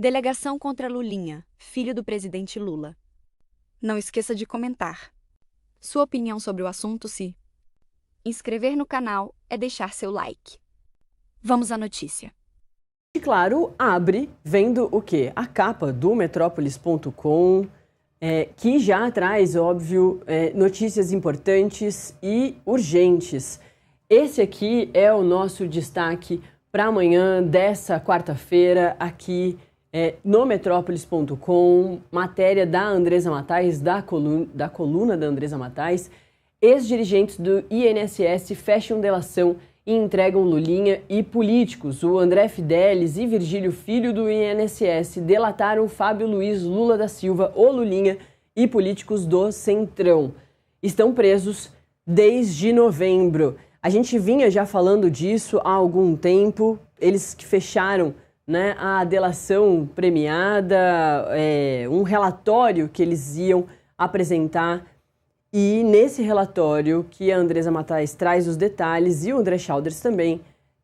Delegação contra Lulinha, filho do presidente Lula. Não esqueça de comentar sua opinião sobre o assunto. Se inscrever no canal é deixar seu like. Vamos à notícia. E claro, abre vendo o quê? A capa do Metrópolis.com, que já traz, óbvio, notícias importantes e urgentes. Esse aqui é o nosso destaque para amanhã dessa quarta-feira aqui no Metrópolis.com, matéria da Andresa Matais, da coluna da Andresa Matais. Ex-dirigentes do INSS fecham delação e entregam Lulinha, e políticos, o André Fidelis e Virgílio Filho do INSS, delataram Fábio Luiz Lula da Silva, o Lulinha, e políticos do Centrão. Estão presos desde novembro. A gente vinha já falando disso há algum tempo, eles que fecharam, né, a delação premiada, um relatório que eles iam apresentar. E nesse relatório que a Andresa Matais traz os detalhes, e o André Chalders também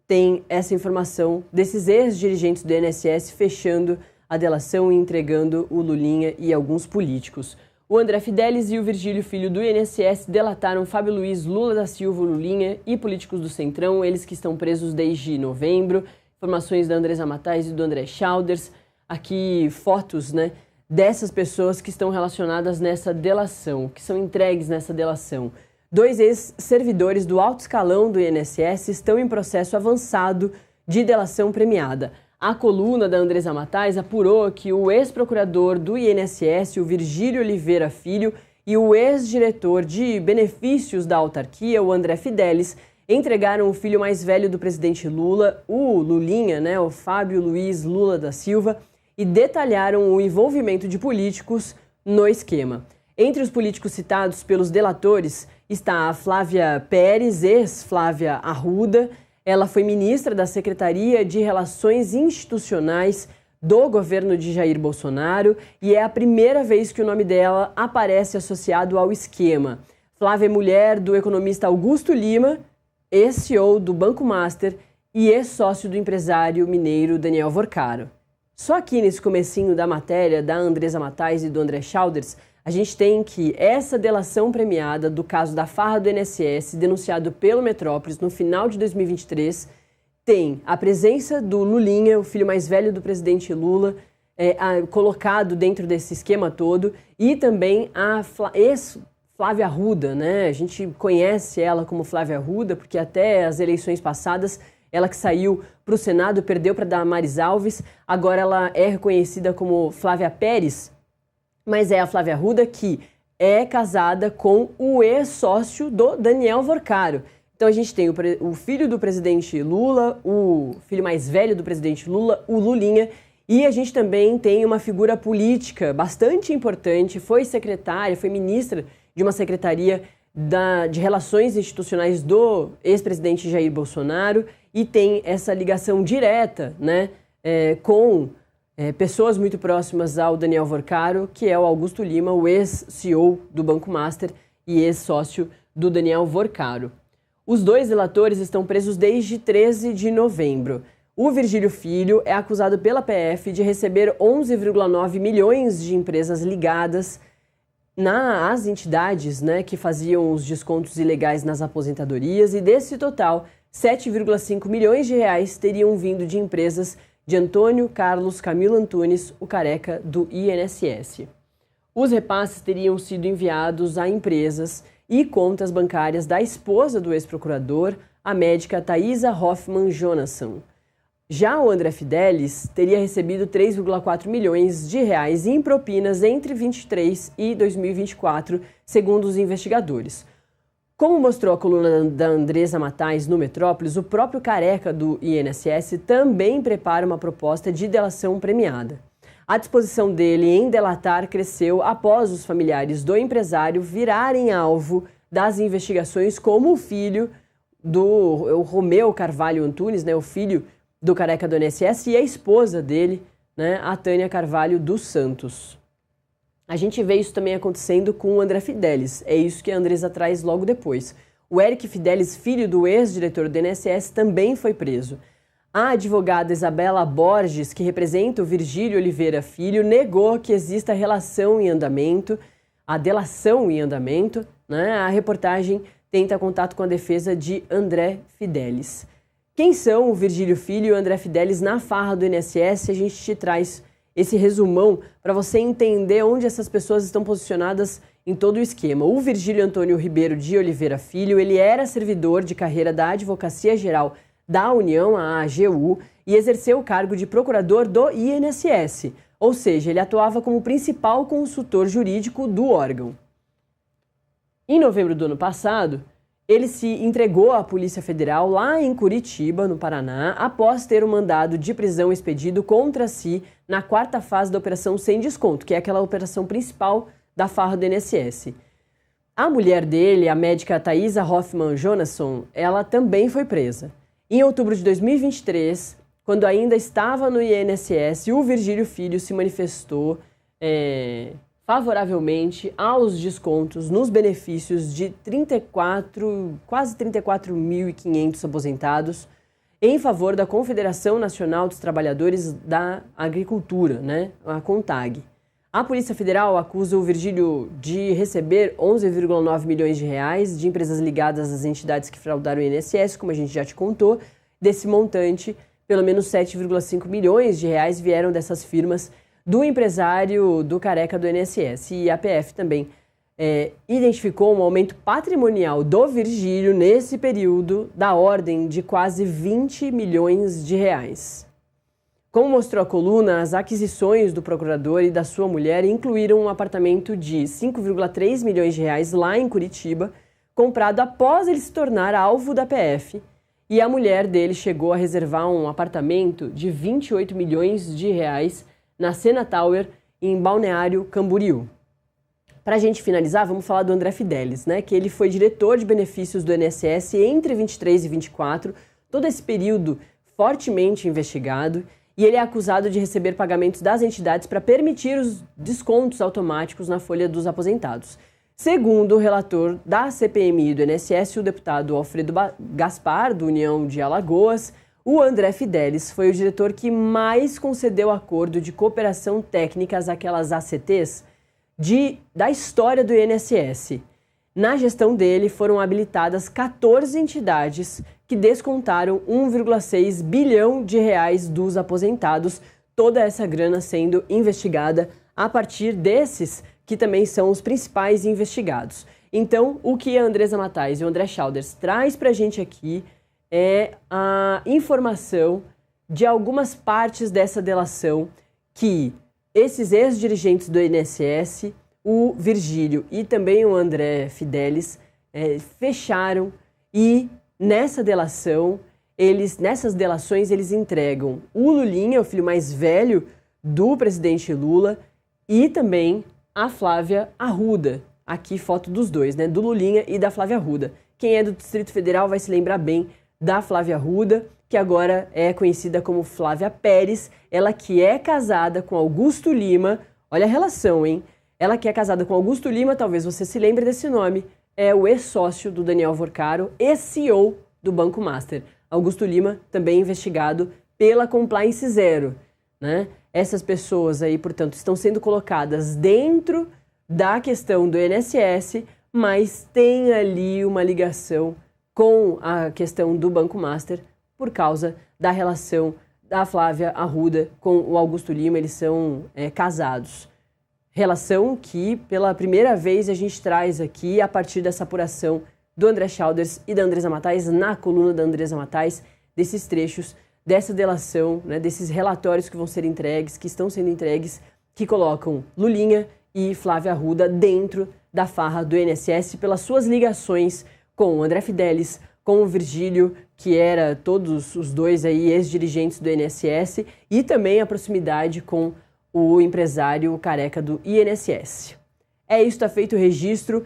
tem essa informação desses ex-dirigentes do INSS fechando a delação e entregando o Lulinha e alguns políticos. O André Fidelis e o Virgílio Filho do INSS delataram Fábio Luiz Lula da Silva, Lulinha, e políticos do Centrão, eles que estão presos desde novembro. Informações da Andresa Matais e do André Chalders. Aqui fotos, né, dessas pessoas que estão relacionadas nessa delação, que são entregues nessa delação. 2 ex-servidores do alto escalão do INSS estão em processo avançado de delação premiada. A coluna da Andresa Matais apurou que o ex-procurador do INSS, o Virgílio Oliveira Filho, e o ex-diretor de benefícios da autarquia, o André Fidelis, entregaram o filho mais velho do presidente Lula, o Lulinha, né, o Fábio Luiz Lula da Silva, e detalharam o envolvimento de políticos no esquema. Entre os políticos citados pelos delatores está a Flávia Pérez, ex-Flávia Arruda. Ela foi ministra da Secretaria de Relações Institucionais do governo de Jair Bolsonaro e é a primeira vez que o nome dela aparece associado ao esquema. Flávia é mulher do economista Augusto Lima, ex-CEO do Banco Master e ex-sócio do empresário mineiro Daniel Vorcaro. Só aqui nesse comecinho da matéria da Andresa Matais e do André Chalders, a gente tem que essa delação premiada do caso da farra do INSS, denunciado pelo Metrópolis no final de 2023, tem a presença do Lulinha, o filho mais velho do presidente Lula, colocado dentro desse esquema todo, e também a ex-Flávia Arruda, né? A gente conhece ela como Flávia Arruda, porque até as eleições passadas, ela que saiu para o Senado, perdeu para Damares Alves, agora ela é reconhecida como Flávia Pérez, mas é a Flávia Arruda que é casada com o ex-sócio do Daniel Vorcaro. Então a gente tem o filho do presidente Lula, o filho mais velho do presidente Lula, o Lulinha, e a gente também tem uma figura política bastante importante, foi secretária, foi ministra de uma secretaria de Relações Institucionais do ex-presidente Jair Bolsonaro, e tem essa ligação direta, né, com pessoas muito próximas ao Daniel Vorcaro, que é o Augusto Lima, o ex-CEO do Banco Master e ex-sócio do Daniel Vorcaro. Os 2 delatores estão presos desde 13 de novembro. O Virgílio Filho é acusado pela PF de receber 11,9 milhões de empresas ligadas às entidades, né, que faziam os descontos ilegais nas aposentadorias, e desse total, 7,5 milhões de reais teriam vindo de empresas de Antônio Carlos Camilo Antunes, o careca do INSS. Os repasses teriam sido enviados a empresas e contas bancárias da esposa do ex-procurador, a médica Thaisa Hoffmann Jonasson. Já o André Fidelis teria recebido 3,4 milhões de reais em propinas entre 2023 e 2024, segundo os investigadores. Como mostrou a coluna da Andresa Matais no Metrópolis, o próprio careca do INSS também prepara uma proposta de delação premiada. A disposição dele em delatar cresceu após os familiares do empresário virarem alvo das investigações, como o filho do Romeu Carvalho Antunes, né, o filho do careca do INSS, e a esposa dele, né, a Tânia Carvalho dos Santos. A gente vê isso também acontecendo com o André Fidelis. É isso que a Andresa traz logo depois. O Eric Fidelis, filho do ex-diretor do INSS, também foi preso. A advogada Isabela Borges, que representa o Virgílio Oliveira Filho, negou que exista relação em andamento, a delação em andamento, né? A reportagem tenta contato com a defesa de André Fidelis. Quem são o Virgílio Filho e o André Fidelis na farra do INSS? A gente te traz esse resumão para você entender onde essas pessoas estão posicionadas em todo o esquema. O Virgílio Antônio Ribeiro de Oliveira Filho, ele era servidor de carreira da Advocacia Geral da União, a AGU, e exerceu o cargo de procurador do INSS, ou seja, ele atuava como principal consultor jurídico do órgão. Em novembro do ano passado, ele se entregou à Polícia Federal lá em Curitiba, no Paraná, após ter um mandado de prisão expedido contra si na quarta fase da Operação Sem Desconto, que é aquela operação principal da farra do INSS. A mulher dele, a médica Thaisa Hoffmann Jonasson, ela também foi presa. Em outubro de 2023, quando ainda estava no INSS, o Virgílio Filho se manifestou favoravelmente aos descontos nos benefícios de quase 34.500 aposentados em favor da Confederação Nacional dos Trabalhadores da Agricultura, né, a CONTAG. A Polícia Federal acusa o Virgílio de receber 11,9 milhões de reais de empresas ligadas às entidades que fraudaram o INSS, como a gente já te contou. Desse montante, pelo menos 7,5 milhões de reais vieram dessas firmas do empresário do careca do INSS. E a PF também identificou um aumento patrimonial do Virgílio nesse período da ordem de quase 20 milhões de reais. Como mostrou a coluna, as aquisições do procurador e da sua mulher incluíram um apartamento de 5,3 milhões de reais lá em Curitiba, comprado após ele se tornar alvo da PF, e a mulher dele chegou a reservar um apartamento de 28 milhões de reais na Sena Tower, em Balneário Camboriú. Para a gente finalizar, vamos falar do André Fidelis, né? Que ele foi diretor de benefícios do INSS entre 23 e 24, todo esse período fortemente investigado, e ele é acusado de receber pagamentos das entidades para permitir os descontos automáticos na folha dos aposentados. Segundo o relator da CPMI do INSS, o deputado Alfredo Gaspar, do União de Alagoas, o André Fidelis foi o diretor que mais concedeu acordo de cooperação técnica, aquelas ACTs, da história do INSS. Na gestão dele, foram habilitadas 14 entidades que descontaram 1,6 bilhão de reais dos aposentados, toda essa grana sendo investigada a partir desses que também são os principais investigados. Então, o que a Andresa Matais e o André Schauders traz para a gente aqui é a informação de algumas partes dessa delação que esses ex-dirigentes do INSS, o Virgílio e também o André Fidelis, fecharam, e nessas delações eles entregam o Lulinha, o filho mais velho do presidente Lula, e também a Flávia Arruda. Aqui foto dos dois, né? Do Lulinha e da Flávia Arruda. Quem é do Distrito Federal vai se lembrar bem da Flávia Arruda, que agora é conhecida como Flávia Pérez, ela que é casada com Augusto Lima. Olha a relação, hein? Ela que é casada com Augusto Lima, talvez você se lembre desse nome, é o ex-sócio do Daniel Vorcaro e CEO do Banco Master. Augusto Lima também investigado pela Compliance Zero, né? Essas pessoas aí, portanto, estão sendo colocadas dentro da questão do INSS, mas tem ali uma ligação com a questão do Banco Master por causa da relação da Flávia Arruda com o Augusto Lima. Eles são casados. Relação que, pela primeira vez, a gente traz aqui a partir dessa apuração do André Schauders e da Andresa Matais, na coluna da Andresa Matais, desses trechos, dessa delação, né, desses relatórios que vão ser entregues, que estão sendo entregues, que colocam Lulinha e Flávia Arruda dentro da farra do INSS pelas suas ligações com o André Fidelis, com o Virgílio, que era todos os dois aí ex-dirigentes do INSS, e também a proximidade com o empresário careca do INSS. É isso, está feito o registro.